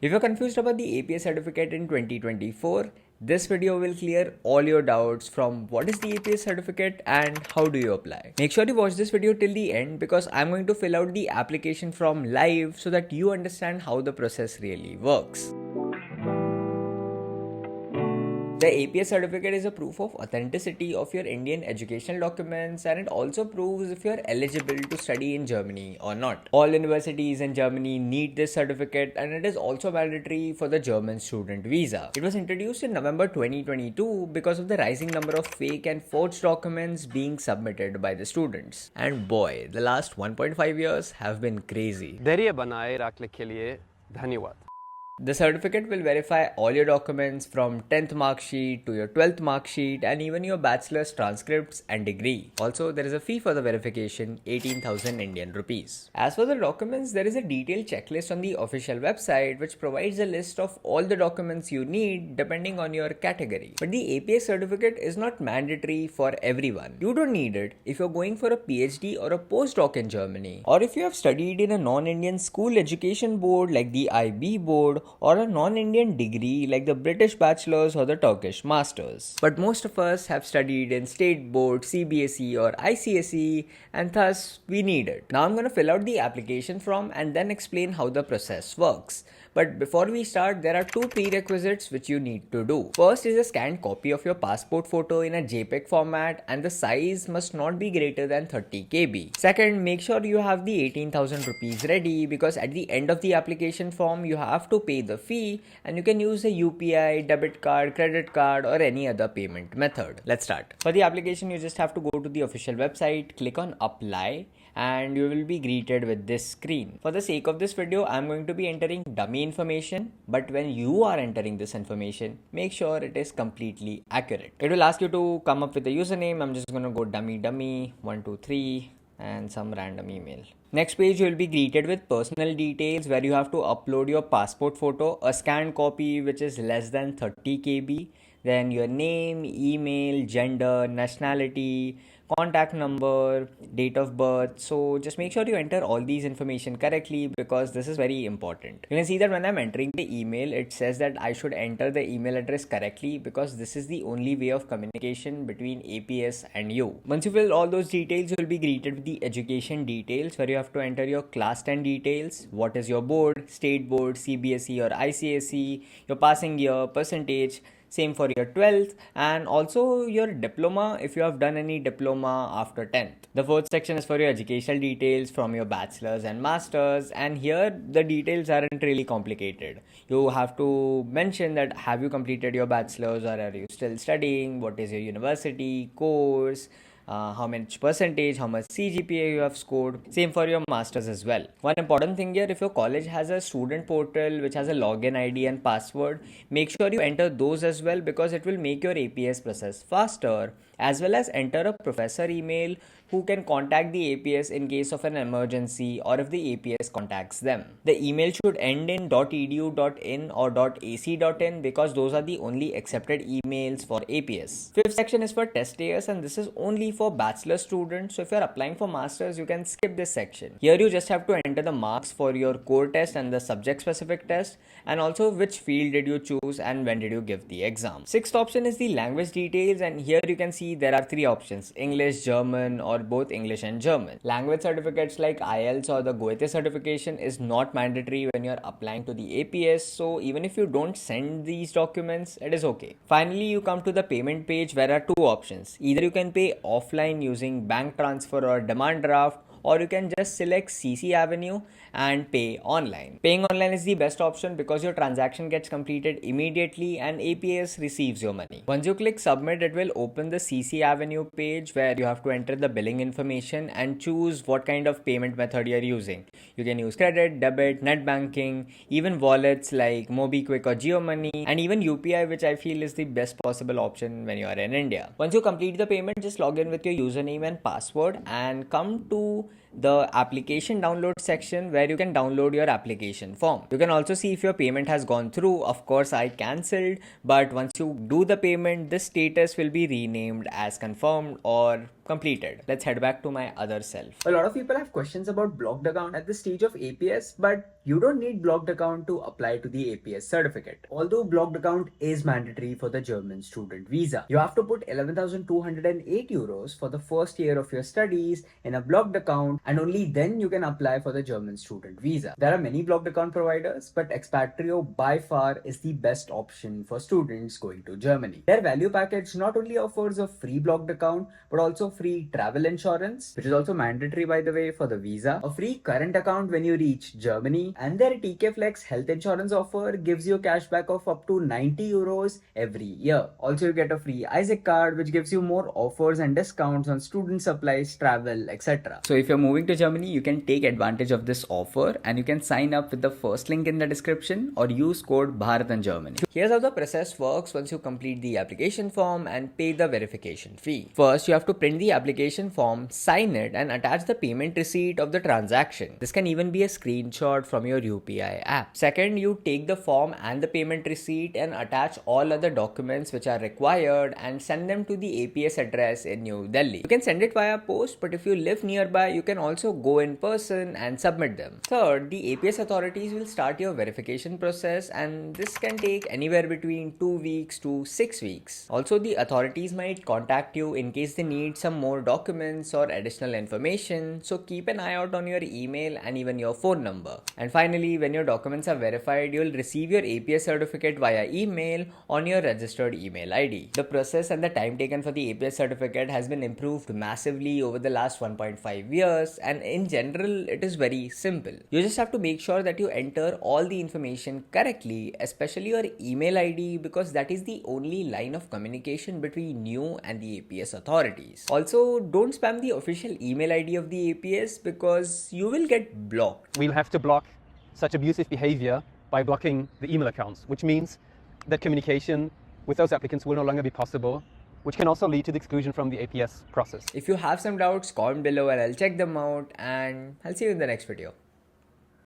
If you're confused about the APS certificate in 2024, this video will clear all your doubts from what is the APS certificate and how do you apply. Make sure you watch this video till the end because I'm going to fill out the application form live so that you understand how the process really works. The APS certificate is a proof of authenticity of your Indian educational documents, and it also proves if you are eligible to study in Germany or not. All universities in Germany need this certificate, and it is also mandatory for the German student visa. It was introduced in November 2022 because of the rising number of fake and forged documents being submitted by the students. And boy, the last 1.5 years have been crazy. धैर्य बनाए रखने के लिए धन्यवाद. The certificate will verify all your documents from 10th mark sheet to your 12th mark sheet and even your bachelor's transcripts and degree. Also, there is a fee for the verification, 18,000 Indian rupees. As for the documents, there is a detailed checklist on the official website which provides a list of all the documents you need depending on your category. But the APS certificate is not mandatory for everyone. You don't need it if you're going for a PhD or a postdoc in Germany, or if you have studied in a non-Indian school education board like the IB board, or a non-Indian degree like the British Bachelor's or the Turkish Masters. But most of us have studied in state board, CBSE or ICSE, and thus we need it. Now I'm going to fill out the application form and then explain how the process works. But before we start, there are two prerequisites which you need to do. First is a scanned copy of your passport photo in a JPEG format, and the size must not be greater than 30 KB. Second, make sure you have the 18,000 rupees ready because at the end of the application form, you have to pay the fee and you can use a UPI, debit card, credit card or any other payment method. Let's start. For the application, you just have to go to the official website, click on apply, and you will be greeted with this screen. For the sake of this video, I'm going to be entering dummy information, but when you are entering this information, make sure it is completely accurate. It will ask you to come up with a username. I'm just going to go dummy123 and some random email. Next page, you will be greeted with personal details where you have to upload your passport photo, a scanned copy which is less than 30 KB, then your name, email, gender, nationality, contact number, date of birth. So just make sure you enter all these information correctly because this is very important. You can see that when I'm entering the email, it says that I should enter the email address correctly because this is the only way of communication between APS and you. Once you fill all those details, you will be greeted with the education details where you have to enter your class 10 details, what is your board, state board, CBSE or ICSE, your passing year, percentage, same for your 12th, and also your diploma if you have done any diploma after 10th. The fourth section is for your educational details from your bachelor's and master's, and here the details aren't really complicated. You have to mention that have you completed your bachelor's or are you still studying, what is your university, course, how much percentage, how much CGPA you have scored. Same for your masters as well. One important thing here, if your college has a student portal which has a login ID and password, make sure you enter those as well because it will make your APS process faster, as well as enter a professor email who can contact the APS in case of an emergency or if the APS contacts them. The email should end in .edu.in or .ac.in because those are the only accepted emails for APS. Fifth section is for test years and this is only for bachelor students. So if you're applying for masters, you can skip this section. Here you just have to enter the marks for your core test and the subject specific test, and also which field did you choose and when did you give the exam. Sixth option is the language details, and here you can see there are three options: English, German or both English and German. Language certificates like IELTS or the Goethe certification is not mandatory when you're applying to the APS, so even if you don't send these documents, it is okay. Finally, you come to the payment page where there are two options. Either you can pay offline using bank transfer or demand draft, or you can just select CC Avenue and pay online. Paying online is the best option because your transaction gets completed immediately and APS receives your money. Once you click submit, it will open the CC Avenue page where you have to enter the billing information and choose what kind of payment method you're using. You can use credit, debit, net banking, even wallets like MobiKwik or JioMoney, and even UPI, which I feel is the best possible option when you are in India. Once you complete the payment, just log in with your username and password and come to the application download section where you can download your application form. You can also see if your payment has gone through. Of course, I cancelled, but once you do the payment, this status will be renamed as confirmed or completed. Let's head back to my other self. A lot of people have questions about blocked account at the stage of APS, but you don't need blocked account to apply to the APS certificate. Although blocked account is mandatory for the German student visa, you have to put 11,208 euros for the first year of your studies in a blocked account, and only then you can apply for the German student visa. There are many blocked account providers, but Expatrio by far is the best option for students going to Germany. Their value package not only offers a free blocked account, but also free travel insurance, which is also mandatory by the way for the visa, a free current account when you reach Germany, and their TK Flex health insurance offer gives you a cashback of up to 90 euros every year. Also, you get a free Isaac card, which gives you more offers and discounts on student supplies, travel, etc. So if you're moving to Germany, you can take advantage of this offer and you can sign up with the first link in the description or use code Bharat in Germany. Here's how the process works once you complete the application form and pay the verification fee. First, you have to print the application form, sign it, and attach the payment receipt of the transaction. This can even be a screenshot from your UPI app. Second, you take the form and the payment receipt and attach all other documents which are required and send them to the APS address in New Delhi. You can send it via post, but if you live nearby, you can also go in person and submit them. Third, the APS authorities will start your verification process, and this can take anywhere between 2 weeks to 6 weeks. Also, the authorities might contact you in case they need some more documents or additional information, so keep an eye out on your email and even your phone number. And finally, when your documents are verified, you'll receive your APS certificate via email on your registered email ID. The process and the time taken for the APS certificate has been improved massively over the last 1.5 years, and in general, it is very simple. You just have to make sure that you enter all the information correctly, especially your email ID, because that is the only line of communication between you and the APS authorities. Also, don't spam the official email ID of the APS because you will get blocked. We'll have to block such abusive behavior by blocking the email accounts, which means that communication with those applicants will no longer be possible, which can also lead to the exclusion from the APS process. If you have some doubts, comment below and I'll check them out, and I'll see you in the next video.